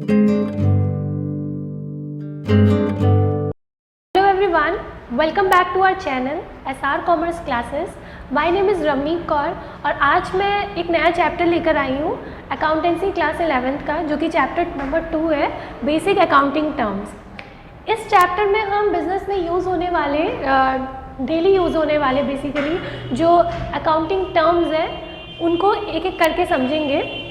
Hello everyone, welcome back to our channel SR Commerce Classes. My name is Ravneet Kaur और आज मैं एक नया चैप्टर लेकर आई हूँ अकाउंटेंसी क्लास 11th का, जो कि चैप्टर नंबर 2 है, बेसिक अकाउंटिंग टर्म्स। इस चैप्टर में हम बिजनेस में यूज़ होने वाले डेली यूज़ होने वाले बेसिकली जो अकाउंटिंग टर्म्स हैं उनको एक एक करके समझेंगे।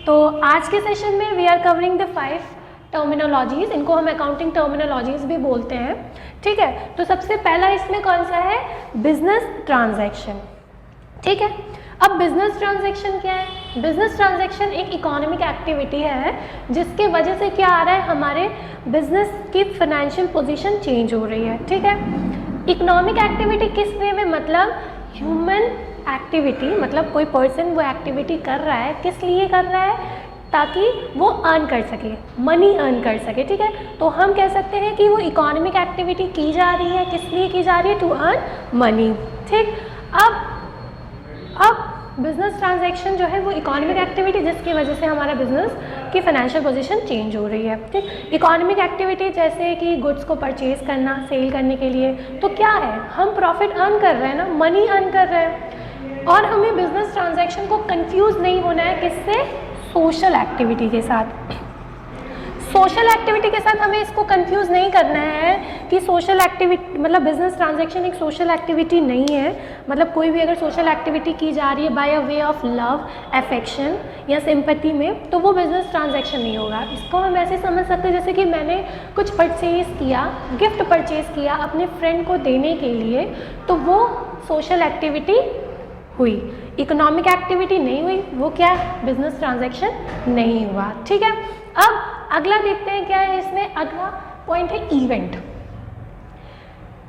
तो आज के सेशन में we are covering the 5 terminologies, इनको हम अकाउंटिंग टर्मिनोलॉजीज़ भी बोलते हैं। ठीक है, तो सबसे पहला इसमें कौन सा है? Business transaction. ठीक है, अब बिजनेस ट्रांजैक्शन क्या है? बिजनेस ट्रांजैक्शन एक इकोनॉमिक एक्टिविटी है जिसके वजह से क्या आ रहा है, हमारे बिजनेस की फाइनेंशियल पोजीशन चेंज हो रही है। ठीक है, इकोनॉमिक एक्टिविटी किस वे में, मतलब ह्यूमन एक्टिविटी, मतलब कोई पर्सन वो एक्टिविटी कर रहा है, किस लिए कर रहा है? ताकि वो अर्न कर सके, मनी अर्न कर सके। ठीक है, तो हम कह सकते हैं कि वो इकोनॉमिक एक्टिविटी की जा रही है, किस लिए की जा रही है? To earn money. ठीक, अब बिजनेस ट्रांजैक्शन जो है वो इकोनॉमिक एक्टिविटी जिसकी वजह से हमारा बिजनेस की फाइनेंशियल पोजीशन चेंज हो रही है। ठीक, इकोनॉमिक एक्टिविटी जैसे कि गुड्स को परचेज करना, सेल करने के लिए, तो क्या है, हम प्रॉफिट अर्न कर रहे हैं ना, मनी अर्न कर रहे हैं। और हमें बिजनेस ट्रांजैक्शन को कंफ्यूज नहीं होना है किससे? सोशल एक्टिविटी के साथ। सोशल एक्टिविटी के साथ हमें इसको कंफ्यूज नहीं करना है कि सोशल एक्टिविटी मतलब बिजनेस ट्रांजैक्शन एक सोशल एक्टिविटी नहीं है। मतलब कोई भी अगर सोशल एक्टिविटी की जा रही है by a way of love, affection या सिंपैथी में, तो वो बिजनेस ट्रांजैक्शन नहीं होगा। इसको हम ऐसे समझ सकते हैं जैसे कि मैंने कुछ परचेज किया, गिफ्ट परचेज किया अपने फ्रेंड को देने के लिए, तो वो सोशल एक्टिविटी हुई, इकोनॉमिक एक्टिविटी नहीं हुई, वो क्या है? बिजनेस ट्रांजैक्शन नहीं हुआ। ठीक है, अब अगला देखते हैं क्या है इसमें। अगला पॉइंट है इवेंट।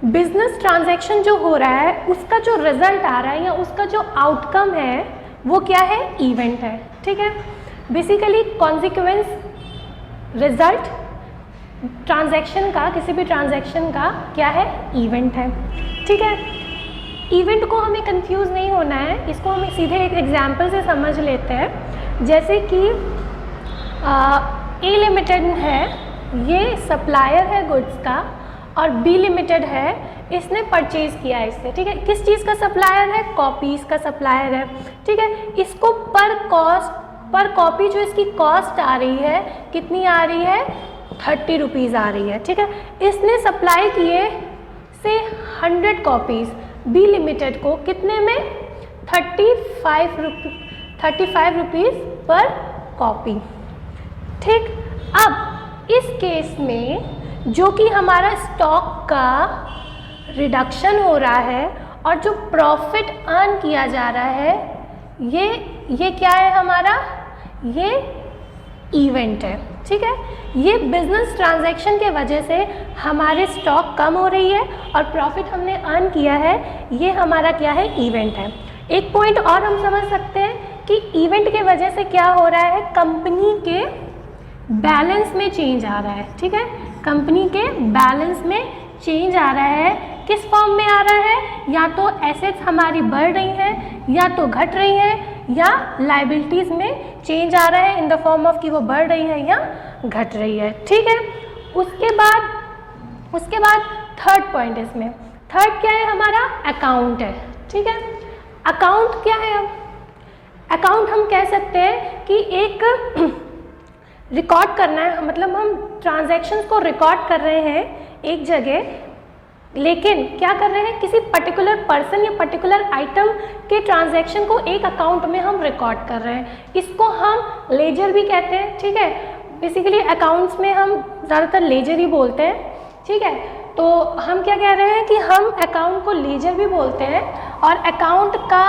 बिजनेस ट्रांजैक्शन जो हो रहा है उसका जो रिजल्ट आ रहा है या उसका जो आउटकम है वो क्या है? इवेंट है। ठीक है, बेसिकली कॉन्सिक्वेंस, रिजल्ट ट्रांजैक्शन का, किसी भी ट्रांजैक्शन का क्या है? इवेंट है। ठीक है, इवेंट को हमें कंफ्यूज नहीं होना है, इसको हम सीधे एक एग्जाम्पल से समझ लेते हैं। जैसे कि ए लिमिटेड है, ये सप्लायर है गुड्स का, और बी लिमिटेड है, इसने परचेज किया है इससे। ठीक है, किस चीज़ का सप्लायर है? कॉपीज़ का सप्लायर है। ठीक है, इसको पर कॉपी जो इसकी कॉस्ट आ रही है, कितनी आ रही है? 30 रुपीज़ आ रही है। ठीक है, इसने सप्लाई किए से 100 कॉपीज़ बी लिमिटेड को, कितने में? 35 रुपीज़ पर कॉपी। ठीक, अब इस केस में जो कि हमारा स्टॉक का रिडक्शन हो रहा है और जो प्रॉफिट अर्न किया जा रहा है, ये क्या है हमारा? ये इवेंट है। ठीक है, ये बिजनेस ट्रांजैक्शन के वजह से हमारे स्टॉक कम हो रही है और प्रॉफिट हमने अर्न किया है, ये हमारा क्या है? इवेंट है। एक पॉइंट और हम समझ सकते हैं कि इवेंट के वजह से क्या हो रहा है? कंपनी के बैलेंस में चेंज आ रहा है। ठीक है, कंपनी के बैलेंस में चेंज आ रहा है। किस फॉर्म में आ रहा है? या तो एसेट्स हमारी बढ़ रही हैं, या तो घट रही हैं, या लाइबिलिटीज़ में चेंज आ रहा है इन द फॉर्म ऑफ कि वो बढ़ रही है या घट रही है। ठीक है, उसके बाद थर्ड पॉइंट इसमें, थर्ड क्या है हमारा? अकाउंट है। ठीक है, अकाउंट क्या है? अब अकाउंट हम कह सकते हैं कि एक रिकॉर्ड करना है, मतलब हम ट्रांजैक्शंस को रिकॉर्ड कर रहे हैं एक जगह, लेकिन क्या कर रहे हैं? किसी पर्टिकुलर पर्सन या पर्टिकुलर आइटम के ट्रांजैक्शन को एक अकाउंट में हम रिकॉर्ड कर रहे हैं, इसको हम लेजर भी कहते हैं। ठीक है, बेसिकली अकाउंट्स में हम ज़्यादातर लेजर ही बोलते हैं। ठीक है, तो हम क्या कह रहे हैं कि हम अकाउंट को लेजर भी बोलते हैं, और अकाउंट का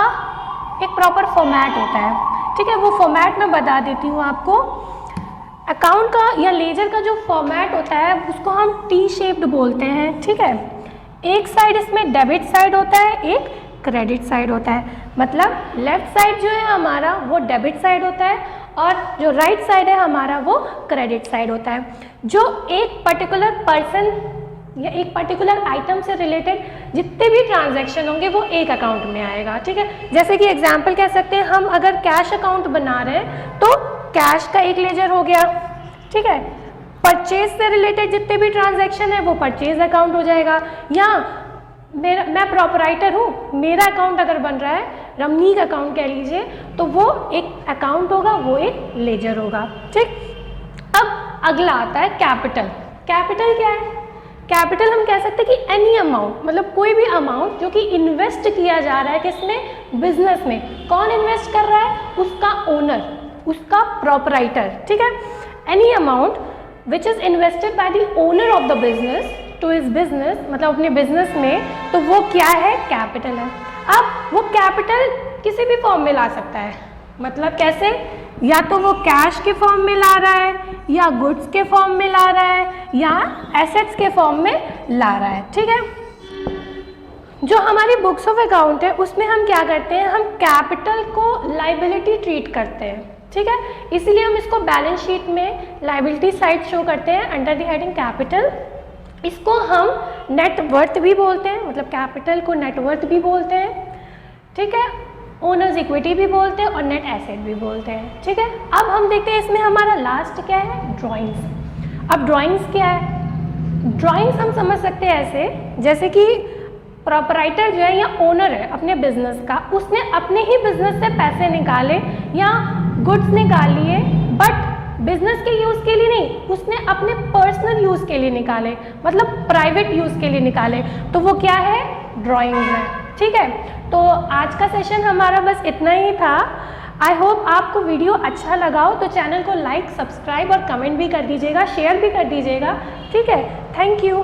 एक प्रॉपर फॉर्मेट होता है। ठीक है, वो फॉर्मेट मैं बता देती हूँ आपको। अकाउंट का या लेजर का जो फॉर्मेट होता है उसको हम टी शेप्ड बोलते हैं। ठीक है, एक साइड इसमें डेबिट साइड होता है, एक क्रेडिट साइड होता है। मतलब लेफ्ट साइड जो है हमारा वो डेबिट साइड होता है, और जो राइट साइड है हमारा वो क्रेडिट साइड होता है। जो एक पर्टिकुलर पर्सन या एक पर्टिकुलर आइटम से रिलेटेड जितने भी ट्रांजैक्शन होंगे वो एक अकाउंट में आएगा। ठीक है, जैसे कि एग्जांपल कह सकते हैं, हम अगर कैश अकाउंट बना रहे हैं तो कैश का एक लेजर हो गया, ठीक है। परचेज से रिलेटेड जितने भी ट्रांजैक्शन है वो परचेज अकाउंट हो जाएगा। या मैं प्रॉपराइटर हूँ, मेरा अकाउंट अगर बन रहा है, रमनीक अकाउंट कह लीजिए, तो वो एक अकाउंट होगा, वो एक लेजर होगा। ठीक, अब अगला आता है कैपिटल। कैपिटल क्या है? कैपिटल हम कह सकते हैं कि एनी अमाउंट, मतलब कोई भी अमाउंट जो कि इन्वेस्ट किया जा रहा है किसमें? बिजनेस में। कौन इन्वेस्ट कर रहा है? उसका ओनर, उसका प्रॉपराइटर। ठीक है, any amount which is invested by the owner of the business to his business, मतलब अपने बिजनेस में, तो वो क्या है? कैपिटल है। अब वो कैपिटल किसी भी फॉर्म में ला सकता है, मतलब कैसे? या तो वो कैश के फॉर्म में ला रहा है, या गुड्स के फॉर्म में ला रहा है, या एसेट्स के फॉर्म में ला रहा है। ठीक है, जो हमारी बुक्स ऑफ अकाउंट है उसमें हम क्या करते हैं? हम कैपिटल को लाइबिलिटी ट्रीट करते हैं। ठीक है, इसीलिए हम इसको बैलेंस शीट में लाइबिलिटी साइड शो करते हैं अंडर द हेडिंग कैपिटल। इसको हम नेटवर्थ भी बोलते हैं, मतलब कैपिटल को नेटवर्थ भी बोलते हैं। ठीक है, ओनर्स इक्विटी भी बोलते हैं और नेट एसेट भी बोलते हैं। ठीक है, अब हम देखते हैं इसमें हमारा लास्ट क्या है? ड्राइंग्स। अब ड्राइंग्स क्या है? ड्राइंग्स हम समझ सकते हैं ऐसे, जैसे कि प्रॉपराइटर जो है या ओनर है अपने बिजनेस का, उसने अपने ही बिजनेस से पैसे निकाले या गुड्स निकाल लिए, बट बिजनेस के यूज़ के लिए नहीं, उसने अपने पर्सनल यूज़ के लिए निकाले, मतलब प्राइवेट यूज़ के लिए निकाले, तो वो क्या है? ड्राइंग्स है। ठीक है, तो आज का सेशन हमारा बस इतना ही था। आई होप आपको वीडियो अच्छा लगा हो, तो चैनल को लाइक, सब्सक्राइब और कमेंट भी कर दीजिएगा, शेयर भी कर दीजिएगा। ठीक है, थैंक यू।